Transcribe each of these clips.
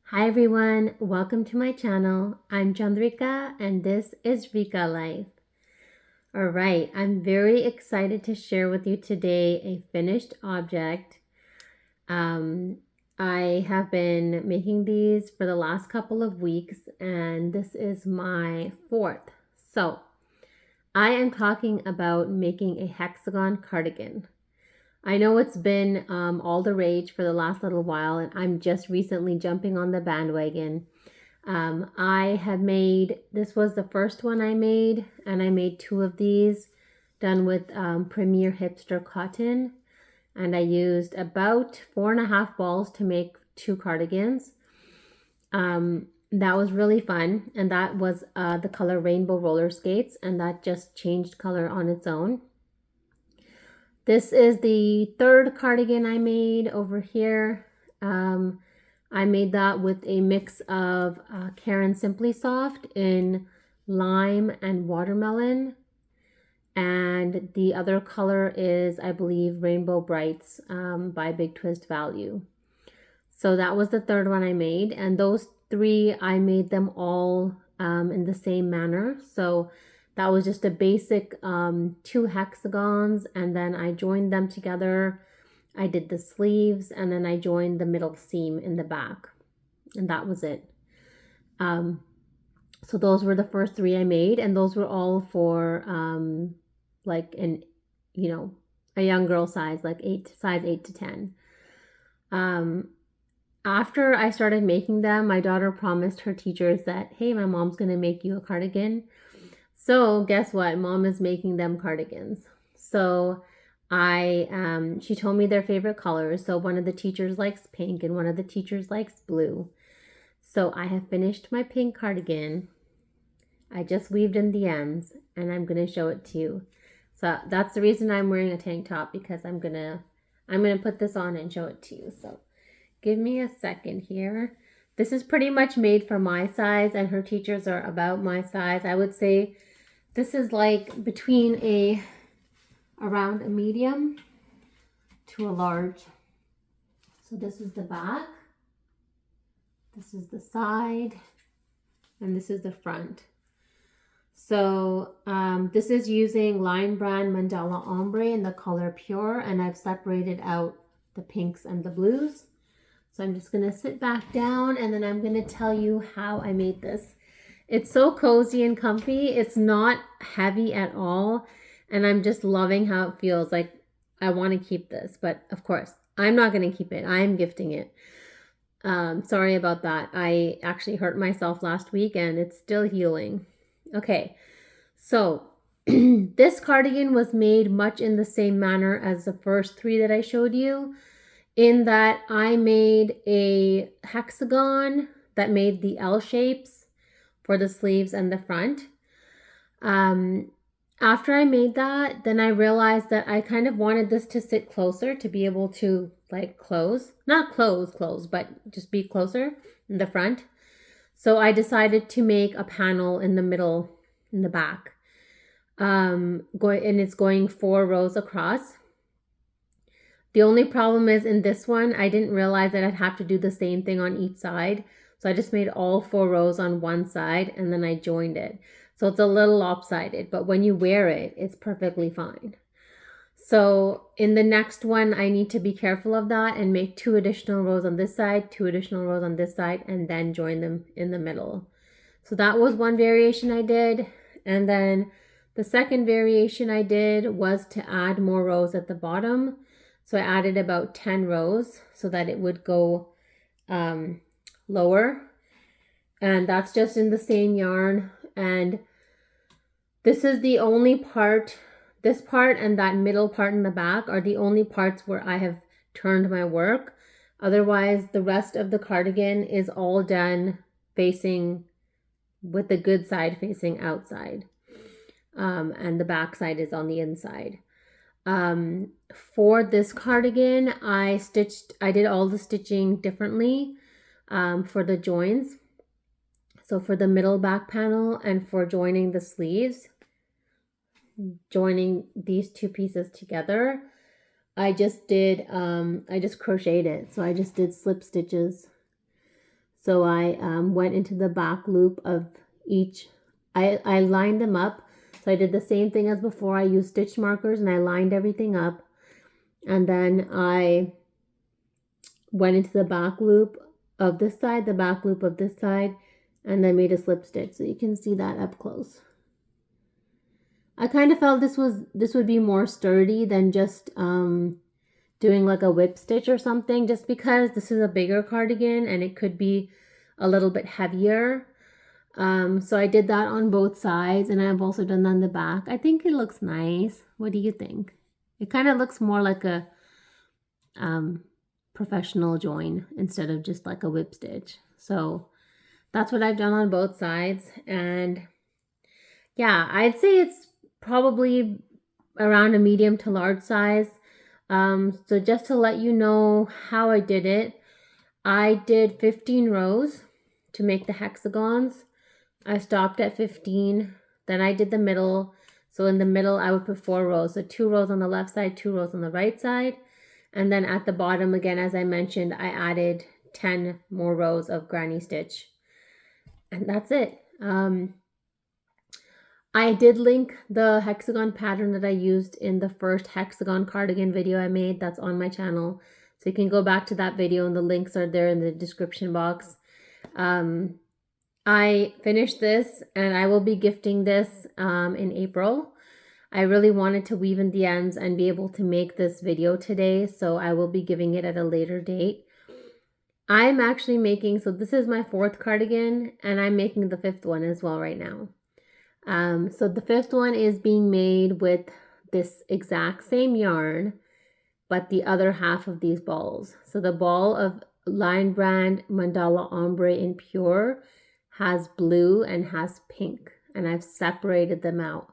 Hi everyone, welcome to my channel. I'm Chandrika and this is Rika Life. Alright, I'm very excited to share with you today a finished object. I have been making these for the last couple of weeks and this is my fourth. So, I am talking about making a hexagon cardigan. I know it's been all the rage for the last little while, and I'm just recently jumping on the bandwagon. I have made, this was the first one I made, and I made two of these done with Premier Hipster cotton. And I used about 4.5 balls to make two cardigans. That was really fun, and that was the color Rainbow Roller Skates, and that just changed color on its own. This is the third cardigan I made over here. I made that with a mix of Karen Simply Soft in lime and watermelon. And the other color is, I believe, Rainbow Brights by Big Twist Value. So that was the third one I made. And those three, I made them all in the same manner. So that was just a basic 2 hexagons, and then I joined them together. I did the sleeves, and then I joined the middle seam in the back, and that was it. So those were the first 3 I made, and those were all for like a young girl size, like size 8 to 10. After I started making them, my daughter promised her teachers that, hey, my mom's gonna make you a cardigan. So guess what? Mom is making them cardigans. So she told me their favorite colors. So one of the teachers likes pink and one of the teachers likes blue. So I have finished my pink cardigan. I just weaved in the ends and I'm going to show it to you. So that's the reason I'm wearing a tank top, because I'm going to put this on and show it to you. So give me a second here. This is pretty much made for my size, and her teachers are about my size. I would say this is like between around a medium to a large. So this is the back, this is the side, and this is the front. So this is using Line Brand Mandala Ombre in the color Pure, and I've separated out the pinks and the blues. So I'm just going to sit back down and then I'm going to tell you how I made this. It's so cozy and comfy. It's not heavy at all. And I'm just loving how it feels. Like, I want to keep this. But of course, I'm not going to keep it. I'm gifting it. Sorry about that. I actually hurt myself last week and it's still healing. Okay. So this cardigan was made much in the same manner as the first 3 that I showed you, in that I made a hexagon that made the L shapes for the sleeves and the front. After I made that, then I realized that I kind of wanted this to sit closer to be able to like not close, but just be closer in the front. So I decided to make a panel in the middle, in the back. And it's going 4 rows across. The only problem is in this one, I didn't realize that I'd have to do the same thing on each side. So I just made all 4 rows on one side and then I joined it. So it's a little lopsided, but when you wear it, it's perfectly fine. So in the next one, I need to be careful of that and make 2 additional rows on this side, 2 additional rows on this side, and then join them in the middle. So that was one variation I did. And then the second variation I did was to add more rows at the bottom. So I added about 10 rows so that it would go lower, and that's just in the same yarn. And this is the only part, this part and that middle part in the back are the only parts where I have turned my work. Otherwise, the rest of the cardigan is all done facing, with the good side facing outside, and the back side is on the inside. For this cardigan, I did all the stitching differently for the joins. So for the middle back panel and for joining the sleeves, joining these 2 pieces together, I just crocheted it. So I just did slip stitches. So I went into the back loop of each. I lined them up. So I did the same thing as before. I used stitch markers and I lined everything up. And then I went into the back loop of this side, the back loop of this side, and then made a slip stitch. So you can see that up close. I kind of felt this would be more sturdy than just doing like a whip stitch or something, just because this is a bigger cardigan and it could be a little bit heavier. So I did that on both sides, and I've also done that on the back. I think it looks nice. What do you think? It kind of looks more like a professional join instead of just like a whip stitch. So that's what I've done on both sides. And yeah, I'd say it's probably around a medium to large size. So just to let you know how I did it, I did 15 rows to make the hexagons. I stopped at 15. Then I did the middle. So in the middle, I would put 4 rows. So 2 rows on the left side, 2 rows on the right side. And then at the bottom, again, as I mentioned, I added 10 more rows of granny stitch. And that's it. I did link the hexagon pattern that I used in the first hexagon cardigan video I made. That's on my channel. So you can go back to that video and the links are there in the description box. I finished this and I will be gifting this in April. I really wanted to weave in the ends and be able to make this video today, so I will be giving it at a later date. I'm actually making, so this is my 4th cardigan, and I'm making the 5th one as well right now. So the 5th one is being made with this exact same yarn, but the other half of these balls. So the ball of Lion Brand Mandala Ombre in Pure has blue and has pink, and I've separated them out.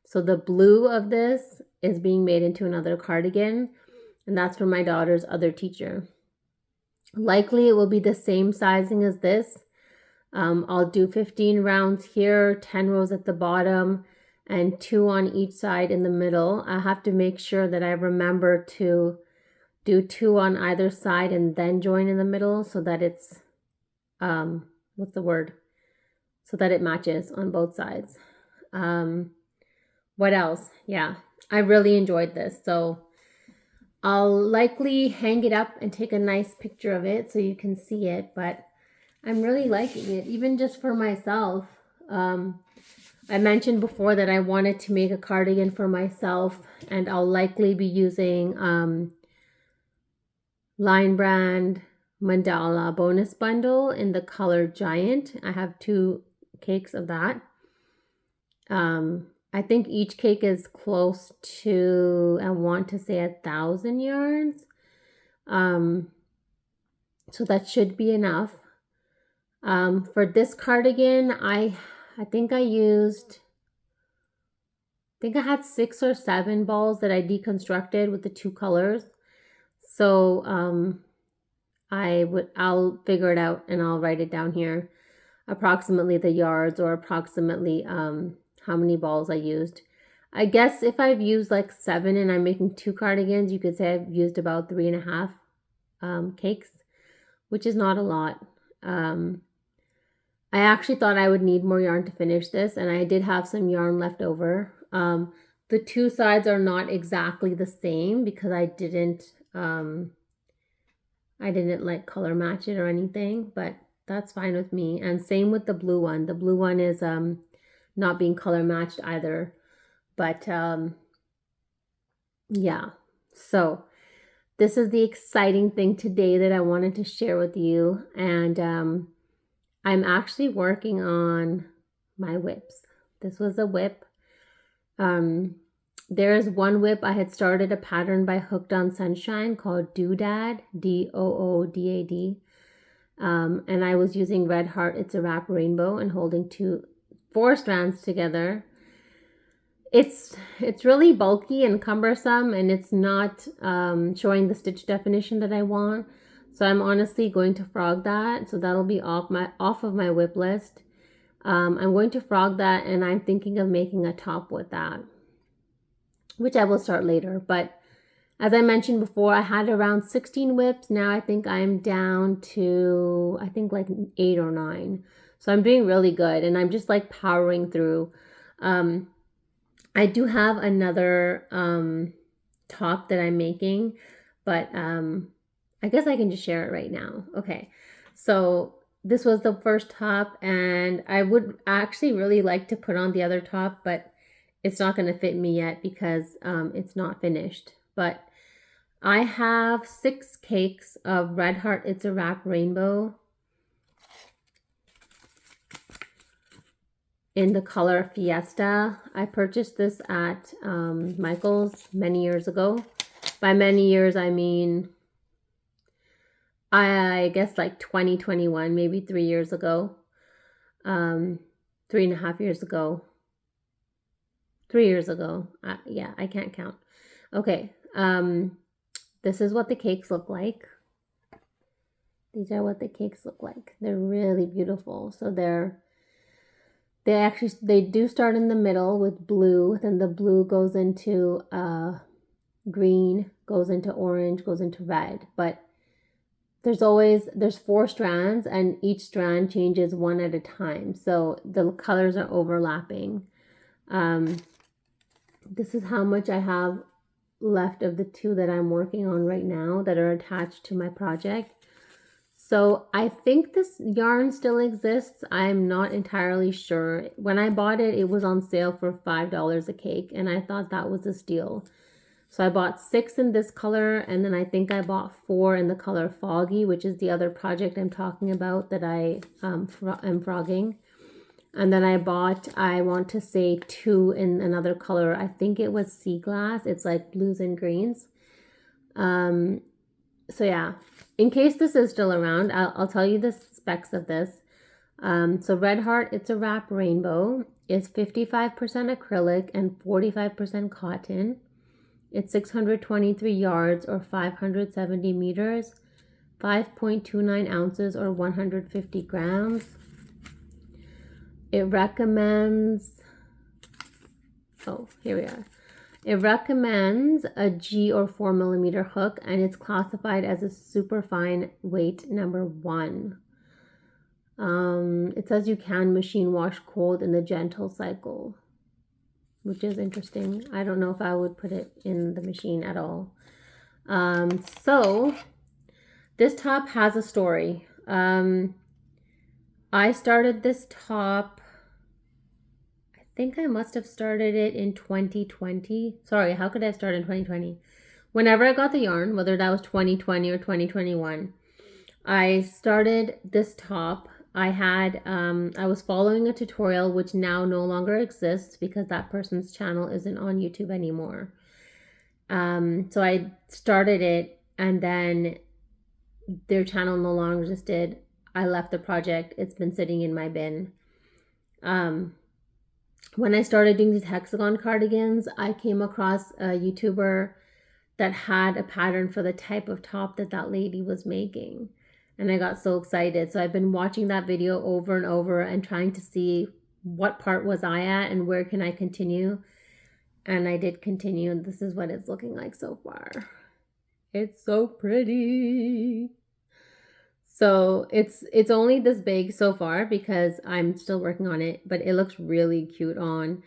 So the blue of this is being made into another cardigan, and that's for my daughter's other teacher. Likely it will be the same sizing as this. I'll do 15 rounds here, 10 rows at the bottom, and 2 on each side in the middle. I have to make sure that I remember to do 2 on either side and then join in the middle so that it's, what's the word? So that it matches on both sides. What else? Yeah, I really enjoyed this. So I'll likely hang it up and take a nice picture of it so you can see it, but I'm really liking it, even just for myself. I mentioned before that I wanted to make a cardigan for myself, and I'll likely be using Lion Brand Mandala bonus bundle in the color Giant. I have 2 cakes of that. I think each cake is close to, I want to say 1,000 yards. So that should be enough. For this cardigan, I think I had 6 or 7 balls that I deconstructed with the 2 colors. So I'll figure it out and I'll write it down here. Approximately the yards, or approximately how many balls I used. I guess if I've used like 7 and I'm making 2 cardigans, you could say I've used about 3.5 cakes, which is not a lot. I actually thought I would need more yarn to finish this, and I did have some yarn left over. The 2 sides are not exactly the same because I didn't like color match it or anything, but that's fine with me. And same with the blue one. The blue one is not being color matched either. But yeah, so this is the exciting thing today that I wanted to share with you. And I'm actually working on my whips. This was a whip. There is one whip I had started a pattern by Hooked on Sunshine called Doodad, Doodad. And I was using Red Heart, It's a Wrap Rainbow, and holding 4 strands together. It's really bulky and cumbersome, and it's not showing the stitch definition that I want. So I'm honestly going to frog that. So that'll be off of my whip list. I'm going to frog that, and I'm thinking of making a top with that, which I will start later. But As I mentioned before, I had around 16 whips. Now I think I'm down to, I think like 8 or 9. So I'm doing really good, and I'm just like powering through. I do have another top that I'm making, but I guess I can just share it right now. Okay, so this was the first top, and I would actually really like to put on the other top, but it's not going to fit me yet because it's not finished. But I have 6 cakes of Red Heart It's a Wrap Rainbow in the color Fiesta. I purchased this at Michael's many years ago. By many years, I mean, I guess like 2021, maybe 3 years ago. 3.5 years ago. 3 years ago. Yeah, I can't count. Okay. This is what the cakes look like. These are what the cakes look like. They're really beautiful. So they do start in the middle with blue, then the blue goes into green, goes into orange, goes into red. But there's 4 strands, and each strand changes one at a time. So the colors are overlapping. This is how much I have left of the 2 that I'm working on right now that are attached to my project. So I think this yarn still exists. I'm not entirely sure. When I bought it, it was on sale for $5 a cake, and I thought that was a steal. So I bought 6 in this color, and then I think I bought 4 in the color Foggy, which is the other project I'm talking about that I am frogging. And then I bought, I want to say 2 in another color. I think it was Sea Glass. It's like blues and greens. So yeah, in case this is still around, I'll tell you the specs of this. So Red Heart It's a Wrap Rainbow is 55% acrylic and 45% cotton. It's 623 yards or 570 meters, 5.29 ounces or 150 grams. It recommends, here we are. It recommends a G or 4 millimeter hook, and it's classified as a super fine weight number 1. It says you can machine wash cold in the gentle cycle, which is interesting. I don't know if I would put it in the machine at all. So this top has a story. I started this top, I think I must have started it in 2020. Sorry, how could I have started in 2020? Whenever I got the yarn, whether that was 2020 or 2021, I started this top. I was following a tutorial which now no longer exists because that person's channel isn't on YouTube anymore. So I started it, and then their channel no longer existed. I left the project. It's been sitting in my bin. When I started doing these Hexagon cardigans, I came across a YouTuber that had a pattern for the type of top that lady was making. And I got so excited. So I've been watching that video over and over and trying to see what part was I at and where can I continue. And I did continue, and this is what it's looking like so far. It's so pretty. So it's only this big so far because I'm still working on it, but it looks really cute on.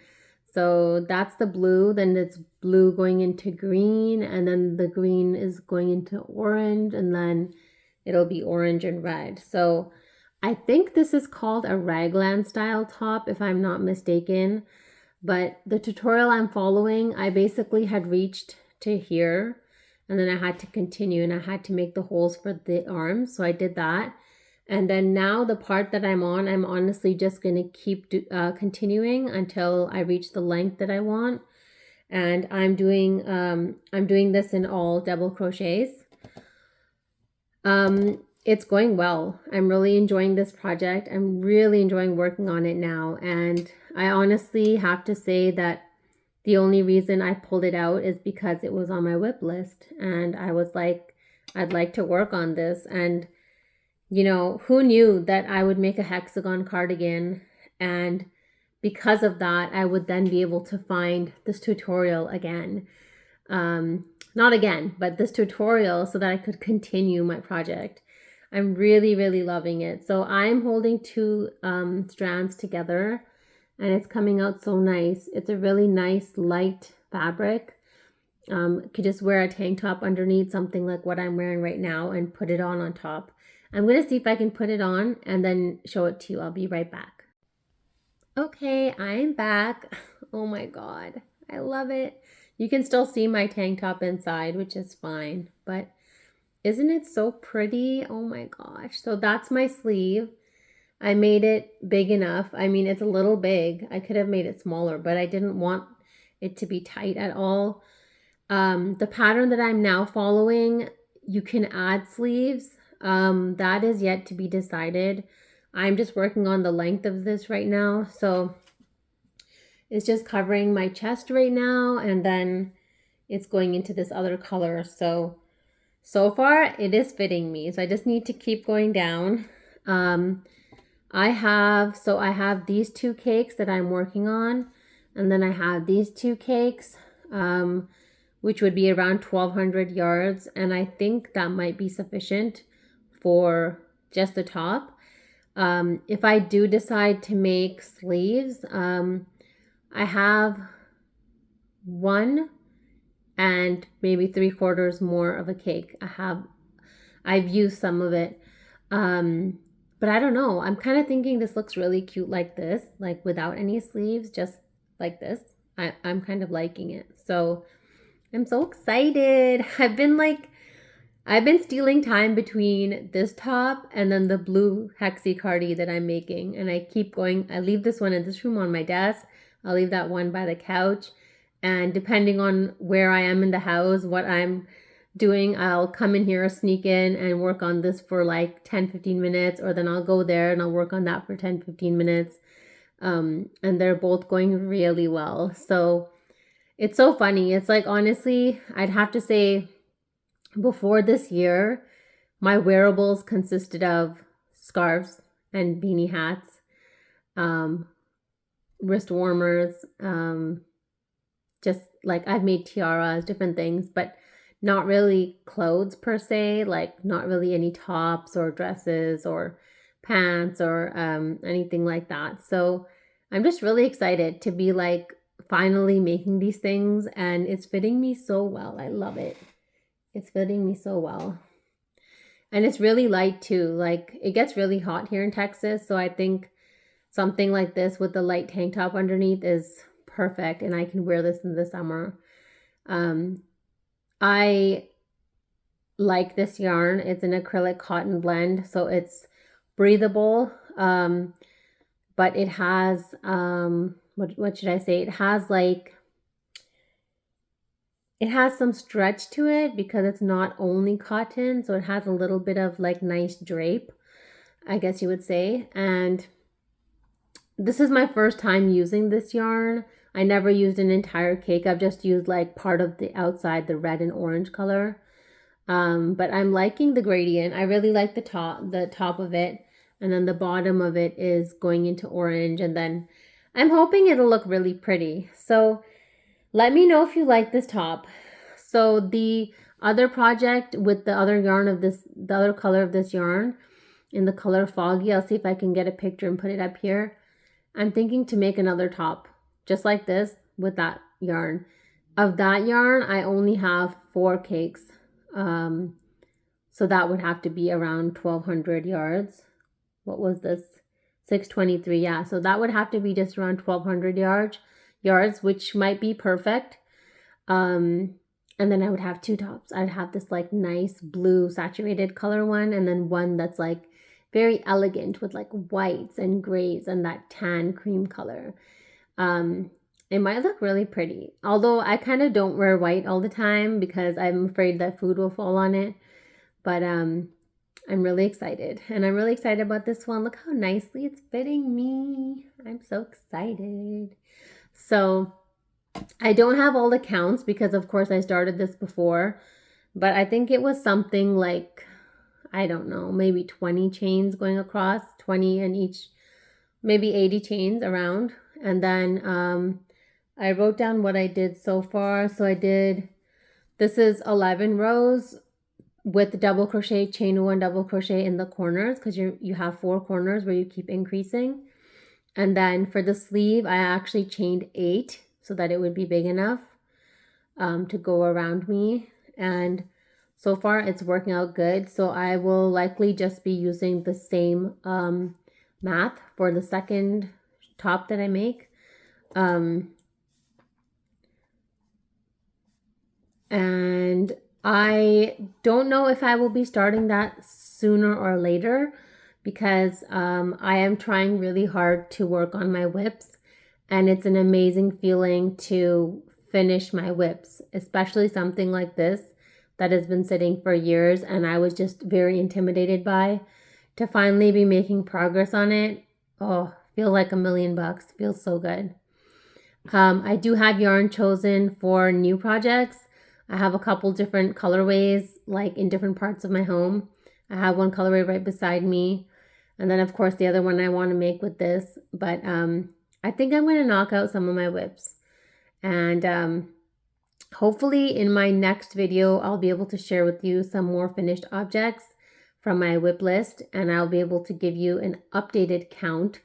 So that's the blue, then it's blue going into green, and then the green is going into orange, and then it'll be orange and red. So I think this is called a raglan style top, if I'm not mistaken. But the tutorial I'm following, I basically had reached to here, and then I had to continue, and I had to make the holes for the arms. So I did that. And then now the part that I'm on, I'm honestly just going to keep continuing until I reach the length that I want. And I'm doing this in all double crochets. It's going well. I'm really enjoying this project. I'm really enjoying working on it now. And I honestly have to say that the only reason I pulled it out is because it was on my whip list. And I was like, I'd like to work on this. And, you know, who knew that I would make a hexagon cardigan? And because of that, I would then be able to find this tutorial again. not again, but this tutorial so that I could continue my project. I'm really, really loving it. So I'm holding two strands together and it's coming out so nice. It's a really nice light fabric. Could just wear a tank top underneath, something like what I'm wearing right now, and put it on top. I'm going to see if I can put it on and then show it to you. I'll be right back. Okay, I'm back. Oh my God, I love it. You can still see my tank top inside, which is fine, but isn't it so pretty? Oh my gosh. So that's my sleeve. I made it big enough. I mean, it's a little big. I could have made it smaller, but I didn't want it to be tight at all. The pattern that I'm now following, you can add sleeves. That is yet to be decided. I'm just working on the length of this right now. So it's just covering my chest right now, and then it's going into this other color. So far it is fitting me. So I just need to keep going down. I have these two cakes that I'm working on, and then I have these two cakes, which would be around 1,200 yards. And I think that might be sufficient for just the top. If I do decide to make sleeves, I have 1 and maybe 3/4 more of a cake. I've used some of it. But I don't know. I'm kind of thinking this looks really cute like this, like without any sleeves, just like this. I'm kind of liking it. So I'm so excited. I've been stealing time between this top and then the blue hexi cardi that I'm making. And I keep going. I leave this one in this room on my desk. I'll leave that one by the couch. And depending on where I am in the house, what I'm doing, I'll come in here, sneak in and work on this for like 10-15 minutes, or then I'll go there and I'll work on that for 10-15 minutes. And they're both going really well. So it's so funny. It's like, honestly, I'd have to say before this year, my wearables consisted of scarves and beanie hats, wrist warmers, just like I've made tiaras, different things, but not really clothes per se, like not really any tops or dresses or pants or anything like that. So I'm just really excited to be like finally making these things, and it's fitting me so well. I love it. It's fitting me so well. And it's really light too. Like it gets really hot here in Texas, so I think something like this with the light tank top underneath is perfect, and I can wear this in the summer. I like this yarn. It's an acrylic cotton blend, so it's breathable, but it has what should I say? It has some stretch to it because it's not only cotton, so it has a little bit of like nice drape, I guess you would say. And this is my first time using this yarn. I never used an entire cake. I've just used like part of the outside, the red and orange color. But I'm liking the gradient. I really like the top of it. And then the bottom of it is going into orange. And then I'm hoping it'll look really pretty. So let me know if you like this top. So the other project with the other yarn of this, the other color of this yarn in the color Foggy, I'll see if I can get a picture and put it up here. I'm thinking to make another top just like this with that yarn. Of that yarn, I only have 4 cakes. So that would have to be around 1,200 yards. What was this? 623, yeah. So that would have to be just around 1,200 yards, which might be perfect. And then I would have 2 tops. I'd have this like nice blue saturated color one, and then one that's like very elegant with like whites and grays and that tan cream color. It might look really pretty. Although I kind of don't wear white all the time because I'm afraid that food will fall on it. But I'm really excited. And I'm really excited about this one. Look how nicely it's fitting me. I'm so excited. So I don't have all the counts because of course I started this before. But I think it was something like, I don't know, maybe 20 chains going across, 20 in each, maybe 80 chains around. And then I wrote down what I did so far. So I did This is 11 rows with double crochet, chain 1, double crochet in the corners, because you have 4 corners where you keep increasing. And then for the sleeve, I actually chained 8 so that it would be big enough to go around me. And so far it's working out good. So I will likely just be using the same math for the second top that I make. And I don't know if I will be starting that sooner or later, because I am trying really hard to work on my whips, and it's an amazing feeling to finish my whips, especially something like this that has been sitting for years and I was just very intimidated by. To finally be making progress on it, oh, feel like $1,000,000. Feels so good. I do have yarn chosen for new projects. I have a couple different colorways, like in different parts of my home. I have one colorway right beside me. And then, of course, the other one I want to make with this. But I think I'm going to knock out some of my whips. And hopefully in my next video, I'll be able to share with you some more finished objects from my whip list. And I'll be able to give you an updated count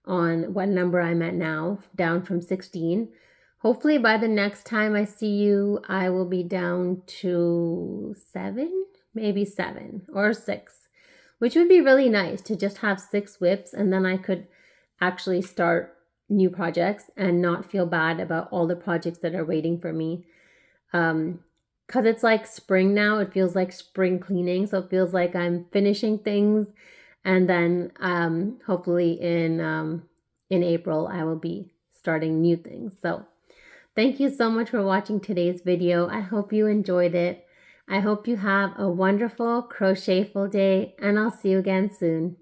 on what number I'm at now, down from 16. Hopefully by the next time I see you, I will be down to 7, maybe 7 or 6, which would be really nice to just have 6 whips, and then I could actually start new projects and not feel bad about all the projects that are waiting for me. Because it's like spring now, it feels like spring cleaning, so it feels like I'm finishing things, and then hopefully in April I will be starting new things. So thank you so much for watching today's video. I hope you enjoyed it. I hope you have a wonderful crochetful day, and I'll see you again soon.